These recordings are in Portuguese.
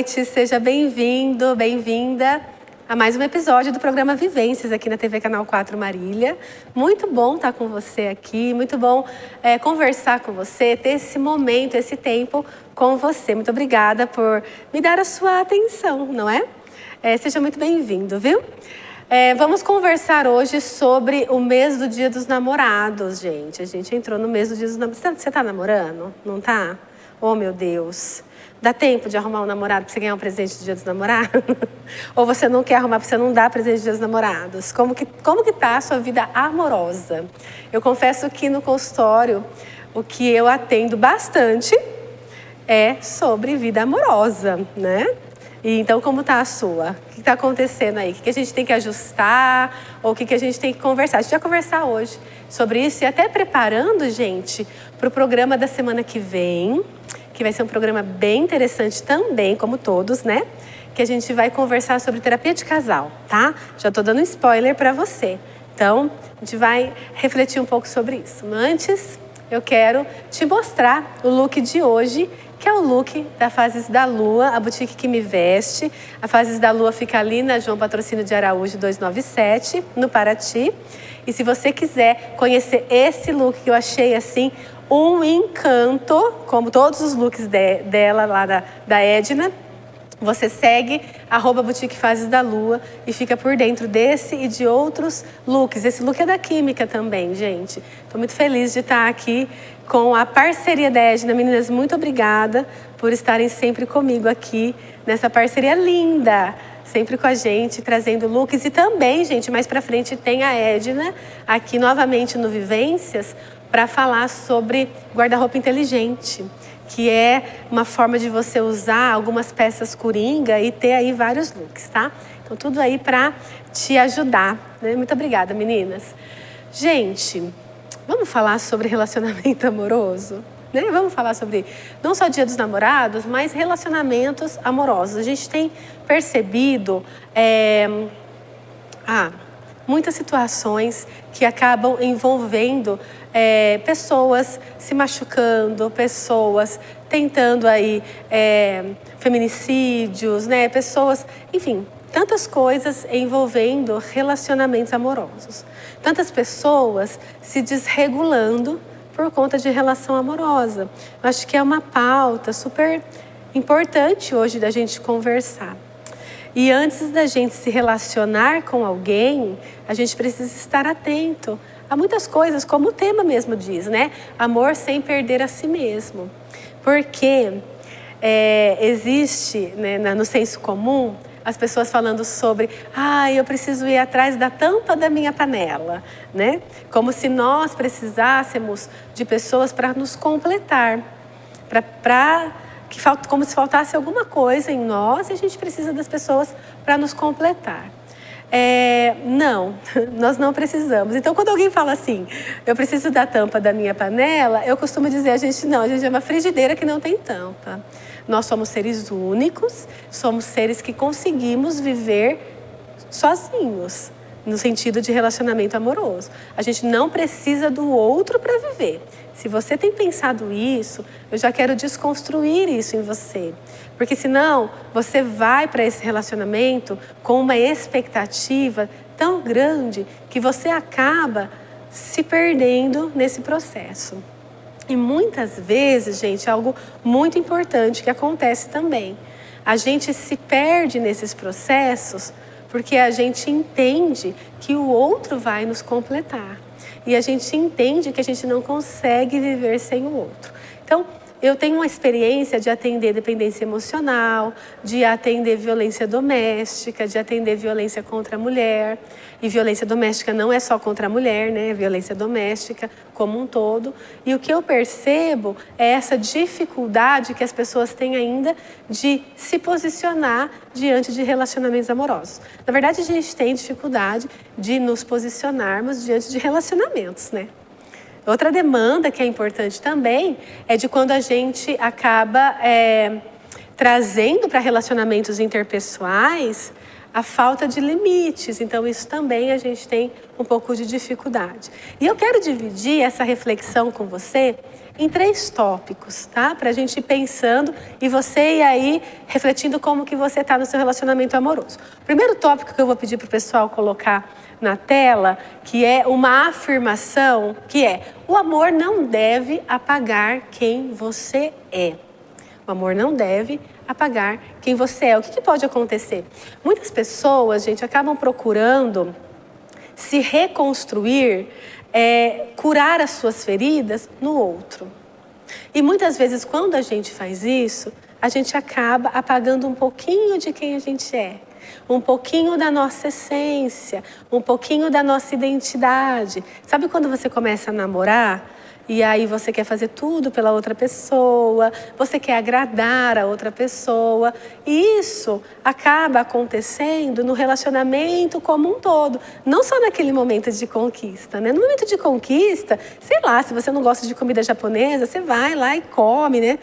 noite, seja bem-vindo, bem-vinda a mais um episódio do programa Vivências aqui na TV Canal 4 Marília. Muito bom estar com você aqui, muito bom conversar com você, ter esse momento, esse tempo com você. Muito obrigada por me dar a sua atenção, não é? Seja muito bem-vindo, viu? Vamos conversar hoje sobre o mês do Dia dos Namorados, gente. A gente entrou no mês do Dia dos Namorados. Você tá namorando? Não tá? Oh, meu Deus. Dá tempo de arrumar um namorado para você ganhar um presente do Dia dos Namorados? Ou você não quer arrumar para você não dar presente do Dia dos Namorados? Como que tá a sua vida amorosa? Eu confesso que no consultório, o que eu atendo bastante é sobre vida amorosa, né? E então, como tá a sua? O que está acontecendo aí? O que a gente tem que ajustar? Ou o que a gente tem que conversar? A gente vai conversar hoje sobre isso e até preparando, gente, para o programa da semana que vem, que vai ser um programa bem interessante também, como todos, né? Que a gente vai conversar sobre terapia de casal, tá? Já estou dando um spoiler para você. Então, a gente vai refletir um pouco sobre isso. Antes, eu quero te mostrar o look de hoje, que é o look da Fases da Lua, a boutique que me veste. A Fases da Lua fica ali na João Patrocínio de Araújo 297, no Paraty. E se você quiser conhecer esse look que eu achei assim um encanto, como todos os looks dela lá da Edna, você segue @boutique Fases da Lua e fica por dentro desse e de outros looks. Esse look é da Química também, gente. Estou muito feliz de estar aqui com a parceria da Edna. Meninas, muito obrigada por estarem sempre comigo aqui nessa parceria linda. Sempre com a gente, trazendo looks. E também, gente, mais pra frente tem a Edna aqui novamente no Vivências para falar sobre guarda-roupa inteligente, que é uma forma de você usar algumas peças coringa e ter aí vários looks, tá? Então, tudo aí para te ajudar, né? Muito obrigada, meninas. Gente, vamos falar sobre relacionamento amoroso? Né? Vamos falar sobre não só Dia dos Namorados, mas relacionamentos amorosos. A gente tem percebido muitas situações que acabam envolvendo pessoas se machucando, pessoas tentando aí feminicídios, né? Pessoas, enfim, tantas coisas envolvendo relacionamentos amorosos. Tantas pessoas se desregulando por conta de relação amorosa. Eu acho que é uma pauta super importante hoje da gente conversar. E antes da gente se relacionar com alguém, a gente precisa estar atento a muitas coisas, como o tema mesmo diz, né? Amor sem perder a si mesmo. Porque existe, né, no senso comum, as pessoas falando sobre eu preciso ir atrás da tampa da minha panela, né? Como se nós precisássemos de pessoas para nos completar, como se faltasse alguma coisa em nós e a gente precisa das pessoas para nos completar. Não, nós não precisamos. Então, quando alguém fala assim, eu preciso da tampa da minha panela, eu costumo dizer a gente é uma frigideira que não tem tampa. Nós somos seres únicos, somos seres que conseguimos viver sozinhos, no sentido de relacionamento amoroso. A gente não precisa do outro para viver. Se você tem pensado isso, eu já quero desconstruir isso em você. Porque senão você vai para esse relacionamento com uma expectativa tão grande que você acaba se perdendo nesse processo. E muitas vezes, gente, algo muito importante que acontece também. A gente se perde nesses processos porque a gente entende que o outro vai nos completar. E a gente entende que a gente não consegue viver sem o outro. Então, eu tenho uma experiência de atender dependência emocional, de atender violência doméstica, de atender violência contra a mulher. E violência doméstica não é só contra a mulher, né? É violência doméstica como um todo. E o que eu percebo é essa dificuldade que as pessoas têm ainda de se posicionar diante de relacionamentos amorosos. Na verdade, a gente tem dificuldade de nos posicionarmos diante de relacionamentos, né? Outra demanda que é importante também é de quando a gente acaba trazendo para relacionamentos interpessoais a falta de limites. Então, isso também a gente tem um pouco de dificuldade. E eu quero dividir essa reflexão com você em 3 tópicos, tá? Para a gente ir pensando e você ir aí refletindo como que você está no seu relacionamento amoroso. O primeiro tópico que eu vou pedir para o pessoal colocar na tela, que é uma afirmação, que é: o amor não deve apagar quem você é. O amor não deve apagar quem você é. O que pode acontecer? Muitas pessoas, gente, acabam procurando se reconstruir, curar as suas feridas no outro. E muitas vezes, quando a gente faz isso, a gente acaba apagando um pouquinho de quem a gente é. Um pouquinho da nossa essência, um pouquinho da nossa identidade. Sabe quando você começa a namorar e aí você quer fazer tudo pela outra pessoa, você quer agradar a outra pessoa, e isso acaba acontecendo no relacionamento como um todo, não só naquele momento de conquista, né? No momento de conquista, sei lá, se você não gosta de comida japonesa, você vai lá e come, né?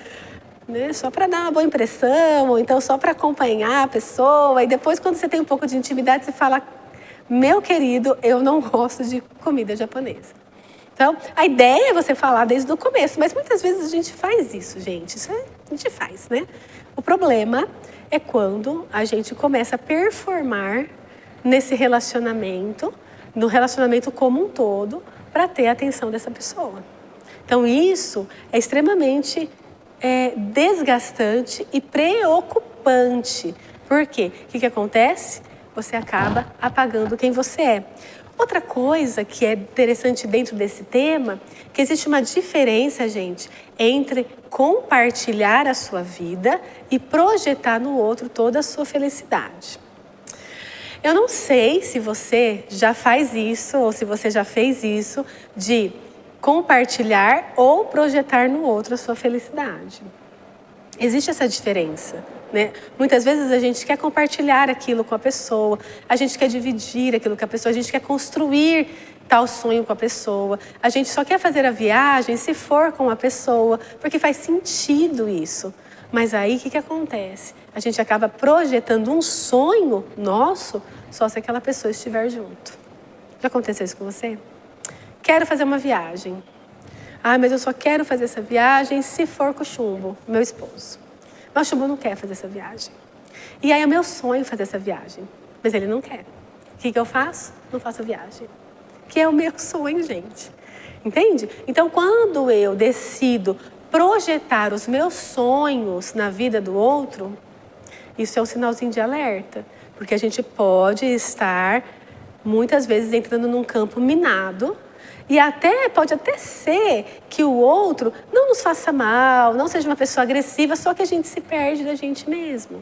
Só para dar uma boa impressão, ou então só para acompanhar a pessoa. E depois, quando você tem um pouco de intimidade, você fala: meu querido, eu não gosto de comida japonesa. Então, a ideia é você falar desde o começo, mas muitas vezes a gente faz isso, gente. A gente faz, né? O problema é quando a gente começa a performar nesse relacionamento, no relacionamento como um todo, para ter a atenção dessa pessoa. Então, isso é extremamente desgastante e preocupante. Por quê? O que acontece? Você acaba apagando quem você é. Outra coisa que é interessante dentro desse tema, que existe uma diferença, gente, entre compartilhar a sua vida e projetar no outro toda a sua felicidade. Eu não sei se você já faz isso ou se você já fez isso de compartilhar ou projetar no outro a sua felicidade. Existe essa diferença, né? Muitas vezes a gente quer compartilhar aquilo com a pessoa, a gente quer dividir aquilo com a pessoa, a gente quer construir tal sonho com a pessoa, a gente só quer fazer a viagem se for com a pessoa, porque faz sentido isso. Mas aí o que acontece? A gente acaba projetando um sonho nosso só se aquela pessoa estiver junto. Já aconteceu isso com você? Quero fazer uma viagem. Mas eu só quero fazer essa viagem se for com o Chumbo, meu esposo. Mas o Chumbo não quer fazer essa viagem. E aí é meu sonho fazer essa viagem, mas ele não quer. O que eu faço? Não faço a viagem. Que é o meu sonho, gente. Entende? Então, quando eu decido projetar os meus sonhos na vida do outro, isso é um sinalzinho de alerta. Porque a gente pode estar, muitas vezes, entrando num campo minado. E pode até ser que o outro não nos faça mal, não seja uma pessoa agressiva, só que a gente se perde da gente mesmo.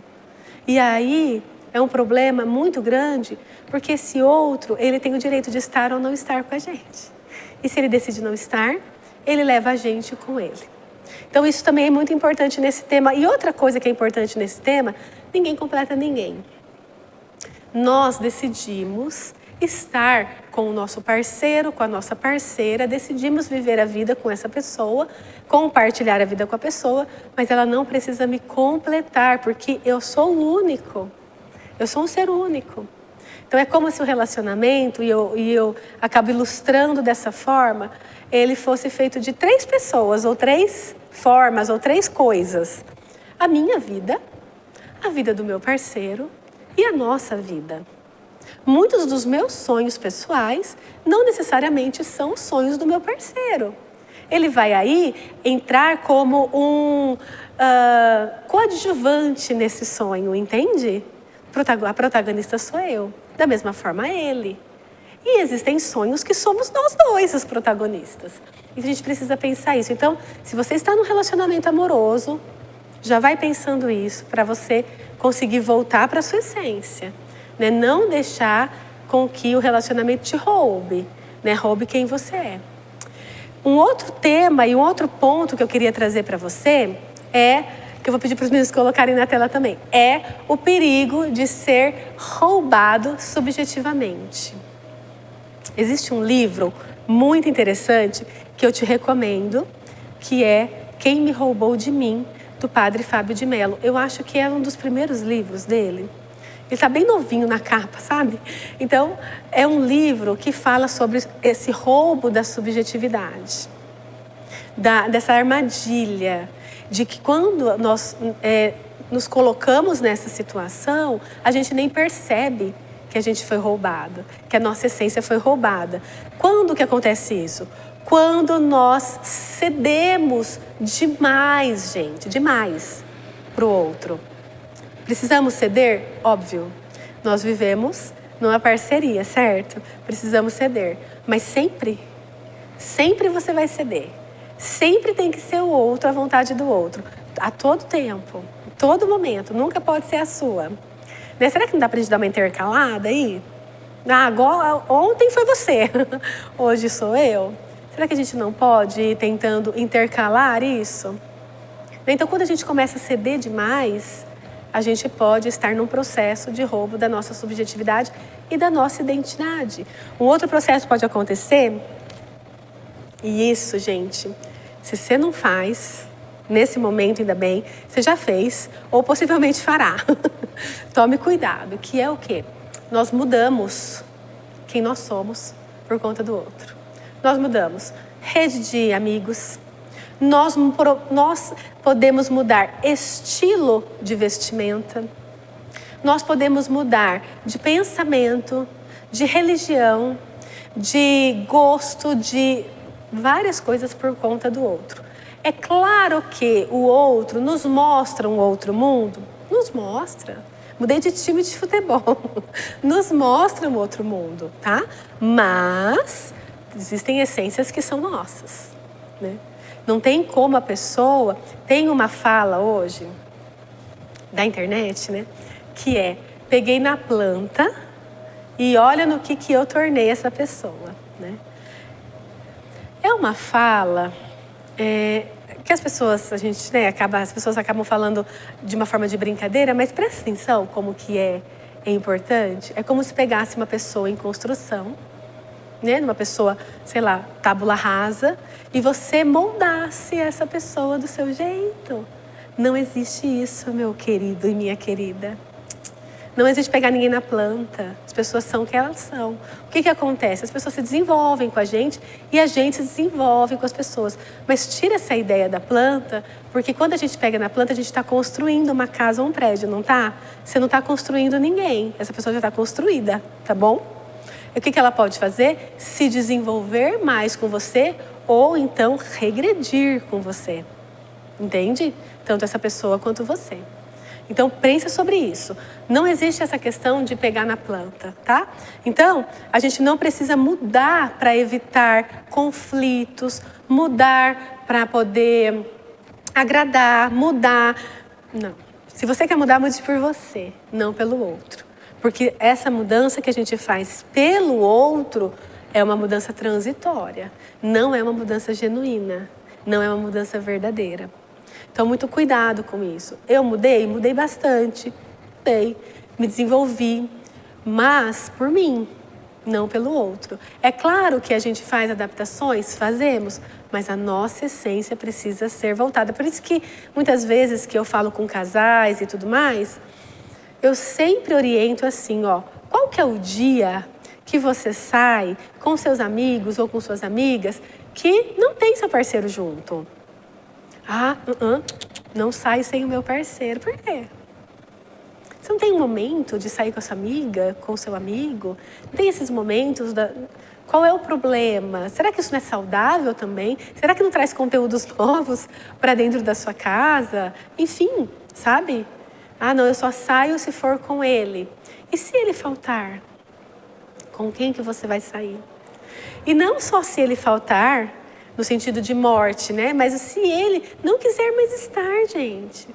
E aí é um problema muito grande, porque esse outro, ele tem o direito de estar ou não estar com a gente. E se ele decide não estar, ele leva a gente com ele. Então isso também é muito importante nesse tema. E outra coisa que é importante nesse tema, ninguém completa ninguém. Nós decidimos estar com o nosso parceiro, com a nossa parceira, decidimos viver a vida com essa pessoa, compartilhar a vida com a pessoa, mas ela não precisa me completar, porque eu sou único, eu sou um ser único. Então é como se o relacionamento, e eu acabo ilustrando dessa forma, ele fosse feito de 3 pessoas, ou 3 formas, ou 3 coisas. A minha vida, a vida do meu parceiro e a nossa vida. Muitos dos meus sonhos pessoais não necessariamente são os sonhos do meu parceiro. Ele vai aí entrar como um coadjuvante nesse sonho, entende? A protagonista sou eu, da mesma forma ele. E existem sonhos que somos nós dois os protagonistas. E a gente precisa pensar isso. Então, se você está num relacionamento amoroso, já vai pensando isso para você conseguir voltar para a sua essência. Né? Não deixar com que o relacionamento te roube, né? Roube quem você é. Um outro tema e um outro ponto que eu queria trazer para você que eu vou pedir para os meninos colocarem na tela também, é o perigo de ser roubado subjetivamente. Existe um livro muito interessante que eu te recomendo, que é Quem Me Roubou de Mim, do padre Fábio de Mello. Eu acho que é um dos primeiros livros dele. Ele está bem novinho na capa, sabe? Então, é um livro que fala sobre esse roubo da subjetividade, dessa armadilha, de que quando nós nos colocamos nessa situação, a gente nem percebe que a gente foi roubado, que a nossa essência foi roubada. Quando que acontece isso? Quando nós cedemos demais, gente, demais para o outro. Precisamos ceder? Óbvio. Nós vivemos numa parceria, certo? Precisamos ceder. Mas sempre você vai ceder. Sempre tem que ser o outro, a vontade do outro. A todo tempo, a todo momento. Nunca pode ser a sua. Né? Será que não dá pra gente dar uma intercalada aí? Agora, ontem foi você, hoje sou eu. Será que a gente não pode ir tentando intercalar isso? Então, quando a gente começa a ceder demais, a gente pode estar num processo de roubo da nossa subjetividade e da nossa identidade. Um outro processo pode acontecer, e isso, gente, se você não faz, nesse momento ainda bem, você já fez ou possivelmente fará. Tome cuidado, que é o quê? Nós mudamos quem nós somos por conta do outro. Nós mudamos rede de amigos, nós podemos mudar estilo de vestimenta, nós podemos mudar de pensamento, de religião, de gosto, de várias coisas por conta do outro. É claro que o outro nos mostra um outro mundo, nos mostra. Mudei de time de futebol, nos mostra um outro mundo, tá? Mas existem essências que são nossas, né? Não tem como a pessoa... Tem uma fala hoje, da internet, né? Que é, peguei na planta e olha no que eu tornei essa pessoa, né? É uma fala que as pessoas, as pessoas acabam falando de uma forma de brincadeira, mas presta atenção como que é importante. É como se pegasse uma pessoa em construção, né? Uma pessoa, sei lá, tábula rasa, e você moldasse essa pessoa do seu jeito. Não existe isso, meu querido e minha querida. Não existe pegar ninguém na planta. As pessoas são o que elas são. O que acontece? As pessoas se desenvolvem com a gente e a gente se desenvolve com as pessoas. Mas tira essa ideia da planta, porque quando a gente pega na planta, a gente está construindo uma casa ou um prédio, não está? Você não está construindo ninguém. Essa pessoa já está construída, tá bom? E o que ela pode fazer? Se desenvolver mais com você ou então regredir com você. Entende? Tanto essa pessoa quanto você. Então, pense sobre isso. Não existe essa questão de pegar na planta, tá? Então, a gente não precisa mudar para evitar conflitos, mudar para poder agradar, mudar. Não. Se você quer mudar, mude por você, não pelo outro. Porque essa mudança que a gente faz pelo outro é uma mudança transitória. Não é uma mudança genuína. Não é uma mudança verdadeira. Então, muito cuidado com isso. Eu mudei bastante. Mudei, me desenvolvi, mas por mim, não pelo outro. É claro que a gente faz adaptações, fazemos, mas a nossa essência precisa ser voltada. Por isso que, muitas vezes que eu falo com casais e tudo mais, eu sempre oriento assim, ó, qual que é o dia que você sai com seus amigos ou com suas amigas que não tem seu parceiro junto? Não saio sem o meu parceiro. Por quê? Você não tem um momento de sair com a sua amiga, com o seu amigo? Não tem esses momentos? Qual é o problema? Será que isso não é saudável também? Será que não traz conteúdos novos para dentro da sua casa? Enfim, sabe? Não, eu só saio se for com ele. E se ele faltar? Com quem que você vai sair? E não só se ele faltar, no sentido de morte, né? Mas se ele não quiser mais estar, gente.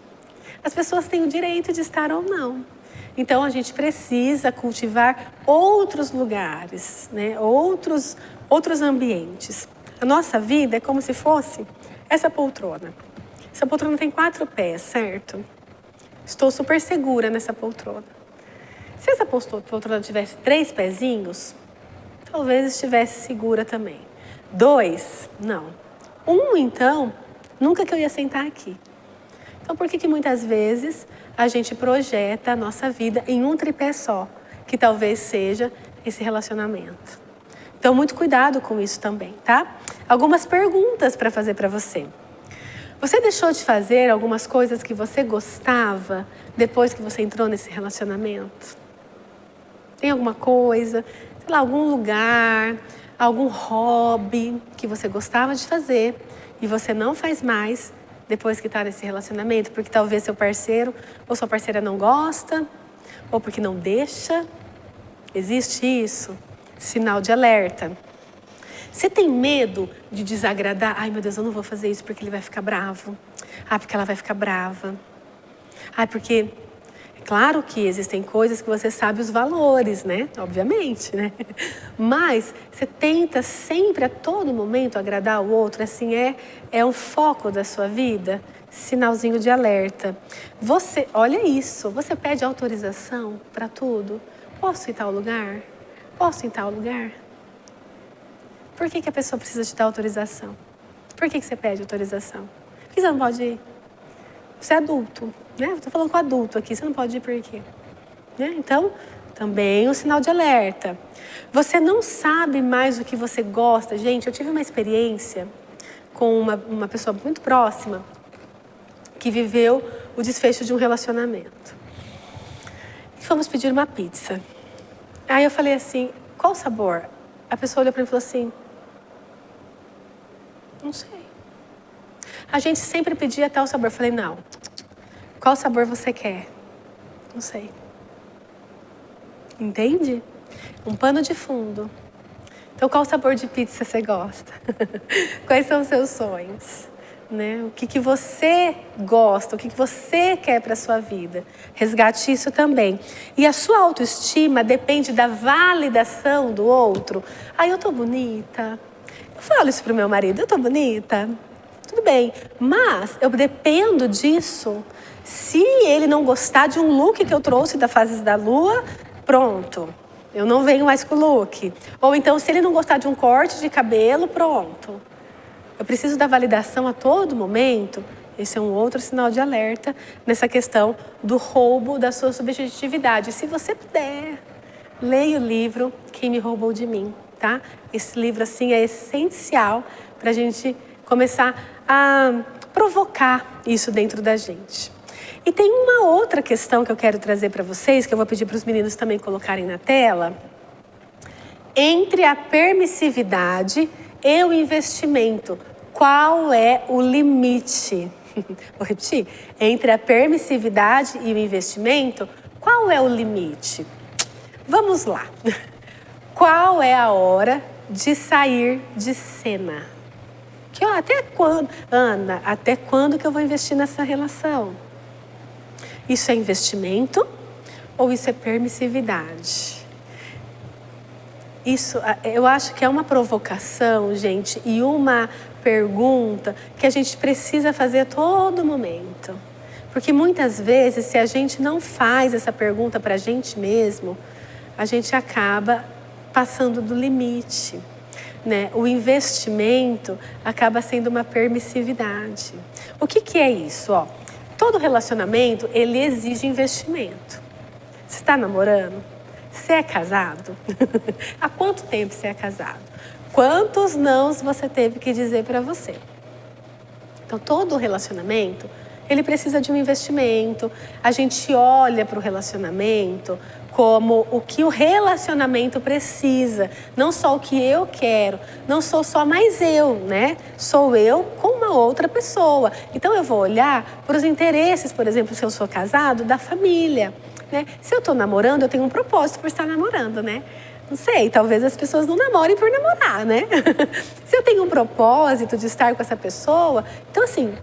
As pessoas têm o direito de estar ou não. Então, a gente precisa cultivar outros lugares, né? Outros ambientes. A nossa vida é como se fosse essa poltrona. Essa poltrona tem 4 pés, certo? Estou super segura nessa poltrona. Se essa poltrona tivesse 3 pezinhos, talvez estivesse segura também. 2, não. 1, então, nunca que eu ia sentar aqui. Então, por que muitas vezes a gente projeta a nossa vida em um tripé só, que talvez seja esse relacionamento? Então, muito cuidado com isso também, tá? Algumas perguntas para fazer para você. Você deixou de fazer algumas coisas que você gostava depois que você entrou nesse relacionamento? Tem alguma coisa, sei lá, algum lugar, algum hobby que você gostava de fazer e você não faz mais depois que está nesse relacionamento? Porque talvez seu parceiro ou sua parceira não gosta, ou porque não deixa. Existe isso? Sinal de alerta. Você tem medo de desagradar? Ai, meu Deus, eu não vou fazer isso porque ele vai ficar bravo. Ah, porque ela vai ficar brava. Ah, porque... É claro que existem coisas que você sabe os valores, né? Obviamente, né? Mas você tenta sempre, a todo momento, agradar o outro. Assim, é um foco da sua vida? Sinalzinho de alerta. Você, olha isso, você pede autorização para tudo? Posso ir em tal lugar? Posso ir em tal lugar? Por que a pessoa precisa te dar autorização? Por que você pede autorização? Por que você não pode ir? Você é adulto, né? Estou falando com adulto aqui, você não pode ir por quê? Né? Então, também um sinal de alerta. Você não sabe mais o que você gosta. Gente, eu tive uma experiência com uma pessoa muito próxima que viveu o desfecho de um relacionamento. E fomos pedir uma pizza. Aí eu falei assim, qual o sabor? A pessoa olhou para mim e falou assim, não sei. A gente sempre pedia tal sabor. Eu falei, não. Qual sabor você quer? Não sei. Entende? Um pano de fundo. Então, qual sabor de pizza você gosta? Quais são os seus sonhos? Né? O que você gosta? O que você quer para a sua vida? Resgate isso também. E a sua autoestima depende da validação do outro. Ah, eu tô bonita. Eu falo isso pro meu marido, eu tô bonita. Tudo bem, mas eu dependo disso. Se ele não gostar de um look que eu trouxe da Fases da Lua, pronto. Eu não venho mais com o look. Ou então, se ele não gostar de um corte de cabelo, pronto. Eu preciso da validação a todo momento. Esse é um outro sinal de alerta nessa questão do roubo da sua subjetividade. Se você puder, leia o livro Quem Me Roubou de Mim, tá? Esse livro, assim, é essencial para a gente começar a provocar isso dentro da gente. E tem uma outra questão que eu quero trazer para vocês, que eu vou pedir para os meninos também colocarem na tela. Entre a permissividade e o investimento, qual é o limite? Vou repetir. Entre a permissividade e o investimento, qual é o limite? Vamos lá. Qual é a hora de sair de cena? Que, ó, até quando, Ana, até quando que eu vou investir nessa relação? Isso é investimento ou isso é permissividade? Isso, eu acho que é uma provocação, gente, e uma pergunta que a gente precisa fazer a todo momento. Porque muitas vezes, se a gente não faz essa pergunta para a gente mesmo, a gente acaba passando do limite. Né? O investimento acaba sendo uma permissividade. O que é isso? Ó, todo relacionamento, ele exige investimento. Você está namorando? Você é casado? Há quanto tempo você é casado? Quantos nãos você teve que dizer para você? Então, todo relacionamento, ele precisa de um investimento. A gente olha para o relacionamento como o que o relacionamento precisa, não só o que eu quero, não sou só mais eu, né? Sou eu com uma outra pessoa. Então eu vou olhar para os interesses, por exemplo, se eu sou casado, da família, né? Se eu estou namorando, eu tenho um propósito por estar namorando, né? Não sei, talvez as pessoas não namorem por namorar, né? Se eu tenho um propósito de estar com essa pessoa, então assim,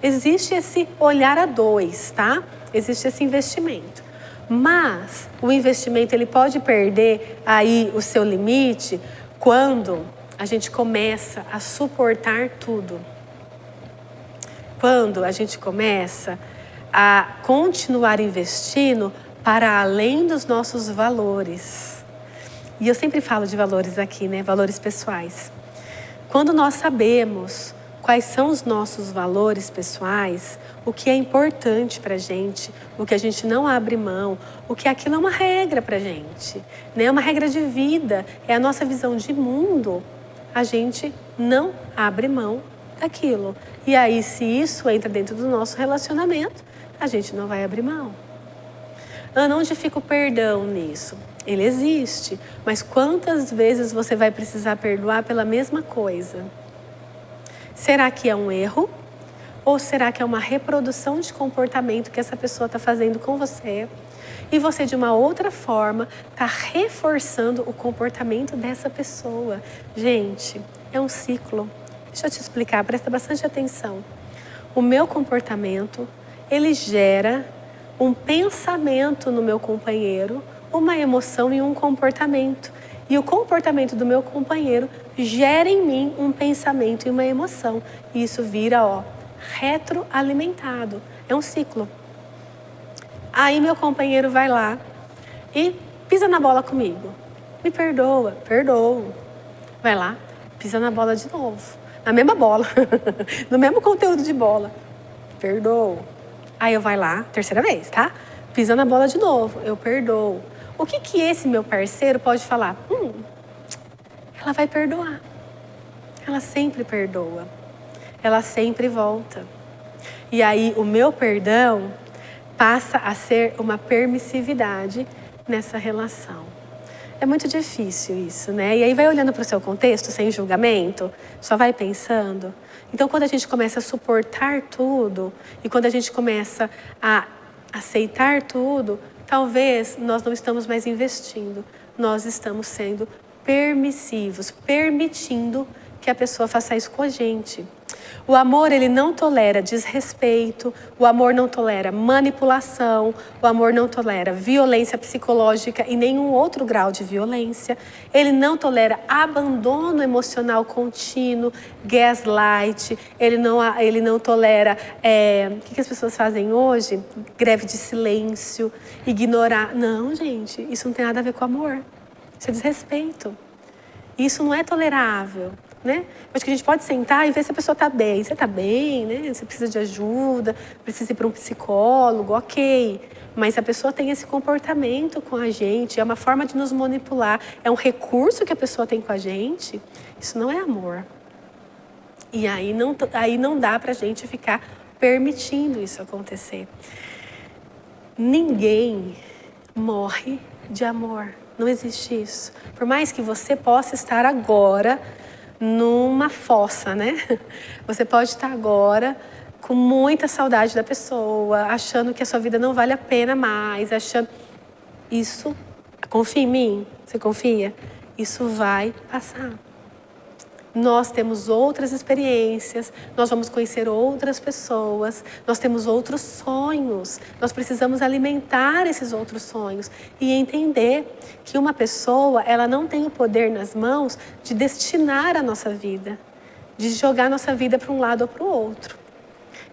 existe esse olhar a dois, tá? Existe esse investimento. Mas o investimento, ele pode perder aí o seu limite quando a gente começa a suportar tudo. Quando a gente começa a continuar investindo para além dos nossos valores. E eu sempre falo de valores aqui, né? Valores pessoais. Quando nós sabemos quais são os nossos valores pessoais, o que é importante pra gente, o que a gente não abre mão, o que aquilo é uma regra pra gente, né? É uma regra de vida, é a nossa visão de mundo, a gente não abre mão daquilo. E aí, se isso entra dentro do nosso relacionamento, a gente não vai abrir mão. Ana, onde fica o perdão nisso? Ele existe, mas quantas vezes você vai precisar perdoar pela mesma coisa? Será que é um erro? Ou será que é uma reprodução de comportamento que essa pessoa está fazendo com você? E você, de uma outra forma, está reforçando o comportamento dessa pessoa. Gente, é um ciclo. Deixa eu te explicar, presta bastante atenção. O meu comportamento, ele gera um pensamento no meu companheiro, uma emoção e um comportamento. E o comportamento do meu companheiro gera em mim um pensamento e uma emoção. E isso vira, retroalimentado. É um ciclo. Aí meu companheiro vai lá e pisa na bola comigo. Me perdoa, perdoo. Vai lá, pisa na bola de novo. Na mesma bola, no mesmo conteúdo de bola. Perdoo. Aí eu vai lá, terceira vez, tá? Pisa na bola de novo, eu perdoo. O que esse meu parceiro pode falar? Ela vai perdoar. Ela sempre perdoa. Ela sempre volta. E aí o meu perdão passa a ser uma permissividade nessa relação. É muito difícil isso, né? E aí vai olhando para o seu contexto, sem julgamento, só vai pensando. Então, quando a gente começa a suportar tudo e quando a gente começa a aceitar tudo, talvez nós não estamos mais investindo, nós estamos sendo permissivos, permitindo que a pessoa faça isso com a gente. O amor, ele não tolera desrespeito, o amor não tolera manipulação, o amor não tolera violência psicológica e nenhum outro grau de violência. Ele não tolera abandono emocional contínuo, gaslight, ele não tolera, o que as pessoas fazem hoje? Greve de silêncio, ignorar. Não, gente, isso não tem nada a ver com amor. Isso é desrespeito. Isso não é tolerável. Né? Acho que a gente pode sentar e ver se a pessoa está bem. Você está bem, né? Você precisa de ajuda, precisa ir para um psicólogo, ok. Mas se a pessoa tem esse comportamento com a gente, é uma forma de nos manipular, é um recurso que a pessoa tem com a gente, isso não é amor. E aí não dá para a gente ficar permitindo isso acontecer. Ninguém morre de amor. Não existe isso. Por mais que você possa estar agora numa fossa, né? Você pode estar agora com muita saudade da pessoa, achando que a sua vida não vale a pena mais, achando... Isso, confia em mim? Você confia? Isso vai passar. Nós temos outras experiências, nós vamos conhecer outras pessoas, nós temos outros sonhos, nós precisamos alimentar esses outros sonhos e entender que uma pessoa, ela não tem o poder nas mãos de destinar a nossa vida, de jogar a nossa vida para um lado ou para o outro.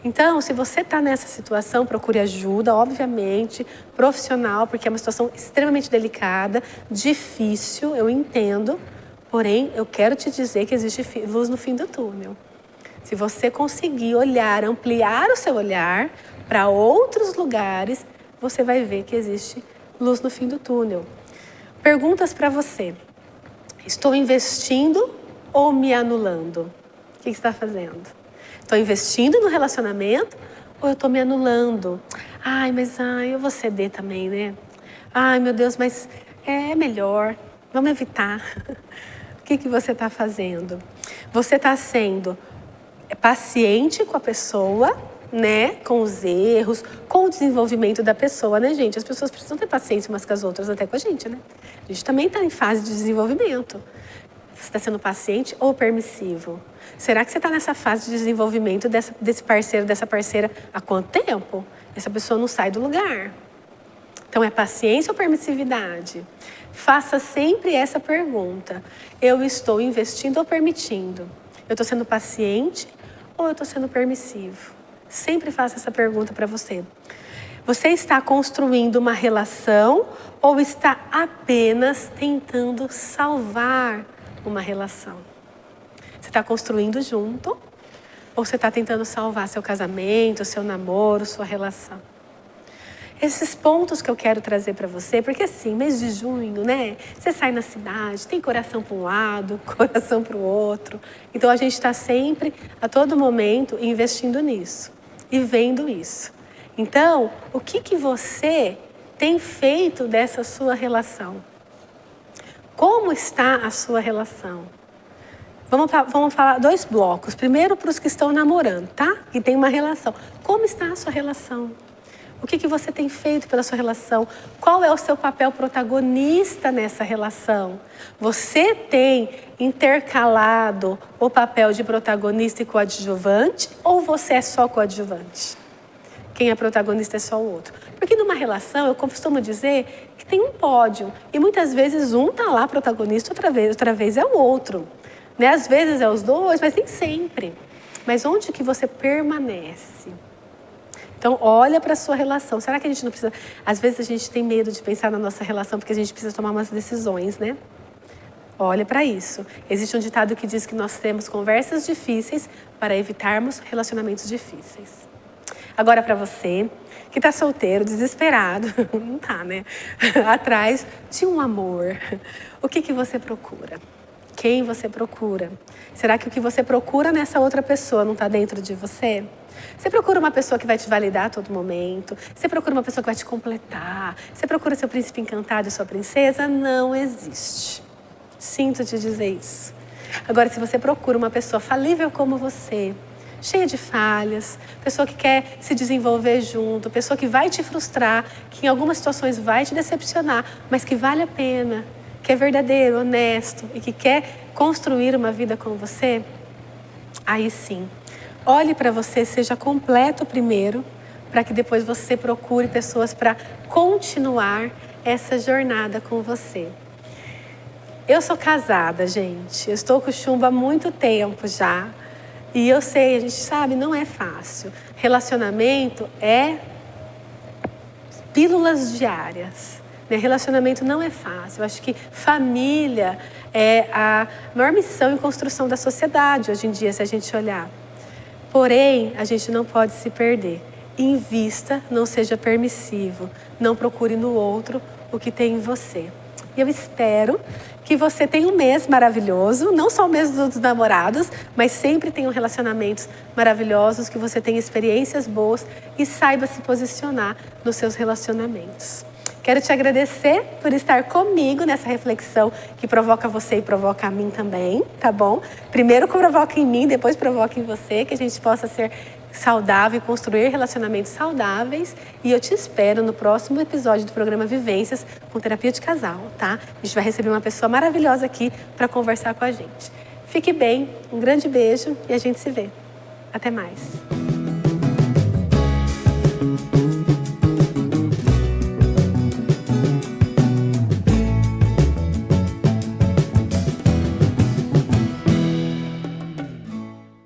Então, se você está nessa situação, procure ajuda, obviamente, profissional, porque é uma situação extremamente delicada, difícil, eu entendo. Porém, eu quero te dizer que existe luz no fim do túnel. Se você conseguir olhar, ampliar o seu olhar para outros lugares, você vai ver que existe luz no fim do túnel. Perguntas para você. Estou investindo ou me anulando? O que você está fazendo? Estou investindo no relacionamento ou eu estou me anulando? Eu vou ceder também, né? Ai, meu Deus, mas é melhor. Vamos evitar. O que você está fazendo? Você está sendo paciente com a pessoa, né? Com os erros, com o desenvolvimento da pessoa, né, gente? As pessoas precisam ter paciência umas com as outras, até com a gente, né? A gente também está em fase de desenvolvimento. Você está sendo paciente ou permissivo? Será que você está nessa fase de desenvolvimento desse parceiro, dessa parceira há quanto tempo? Essa pessoa não sai do lugar. Então, é paciência ou permissividade? Faça sempre essa pergunta. Eu estou investindo ou permitindo? Eu estou sendo paciente ou eu estou sendo permissivo? Sempre faça essa pergunta para você. Você está construindo uma relação ou está apenas tentando salvar uma relação? Você está construindo junto Ou você está tentando salvar seu casamento, seu namoro, sua relação? Esses pontos que eu quero trazer para você, porque assim, mês de junho, né? Você sai na cidade, tem coração para um lado, coração para o outro. Então a gente está sempre, a todo momento, investindo nisso e vendo isso. Então, o que você tem feito dessa sua relação? Como está a sua relação? Vamos falar 2 blocos. Primeiro para os que estão namorando, tá? E tem uma relação. Como está a sua relação? O que você tem feito pela sua relação? Qual é o seu papel protagonista nessa relação? Você tem intercalado o papel de protagonista e coadjuvante ou você é só coadjuvante? Quem é protagonista é só o outro. Porque numa relação, eu costumo dizer que tem um pódio. E muitas vezes um está lá protagonista, outra vez é o outro. Né? Às vezes é os dois, mas nem sempre. Mas onde que você permanece? Então, olha para a sua relação. Será que a gente não precisa... Às vezes a gente tem medo de pensar na nossa relação porque a gente precisa tomar umas decisões, né? Olha para isso. Existe um ditado que diz que nós temos conversas difíceis para evitarmos relacionamentos difíceis. Agora para você que está solteiro, desesperado, não tá, né? Atrás de um amor. O que você procura? Quem você procura? Será que o que você procura nessa outra pessoa não está dentro de você? Você procura uma pessoa que vai te validar a todo momento? Você procura uma pessoa que vai te completar? Você procura seu príncipe encantado e sua princesa? Não existe. Sinto te dizer isso. Agora, se você procura uma pessoa falível como você, cheia de falhas, pessoa que quer se desenvolver junto, pessoa que vai te frustrar, que em algumas situações vai te decepcionar, mas que vale a pena, que é verdadeiro, honesto e que quer construir uma vida com você, aí sim, olhe para você, seja completo primeiro, para que depois você procure pessoas para continuar essa jornada com você. Eu sou casada, gente, eu estou com o chumbo há muito tempo já, e eu sei, a gente sabe, não é fácil. Relacionamento é pílulas diárias. Relacionamento não é fácil. Eu acho que família é a maior missão em construção da sociedade hoje em dia, se a gente olhar. Porém, a gente não pode se perder. Invista, não seja permissivo. Não procure no outro o que tem em você. E eu espero que você tenha um mês maravilhoso, não só o mês dos namorados, mas sempre tenham relacionamentos maravilhosos, que você tenha experiências boas e saiba se posicionar nos seus relacionamentos. Quero te agradecer por estar comigo nessa reflexão que provoca você e provoca a mim também, tá bom? Primeiro provoca em mim, depois provoca em você, que a gente possa ser saudável e construir relacionamentos saudáveis. E eu te espero no próximo episódio do programa Vivências com Terapia de Casal, tá? A gente vai receber uma pessoa maravilhosa aqui para conversar com a gente. Fique bem, um grande beijo e a gente se vê. Até mais.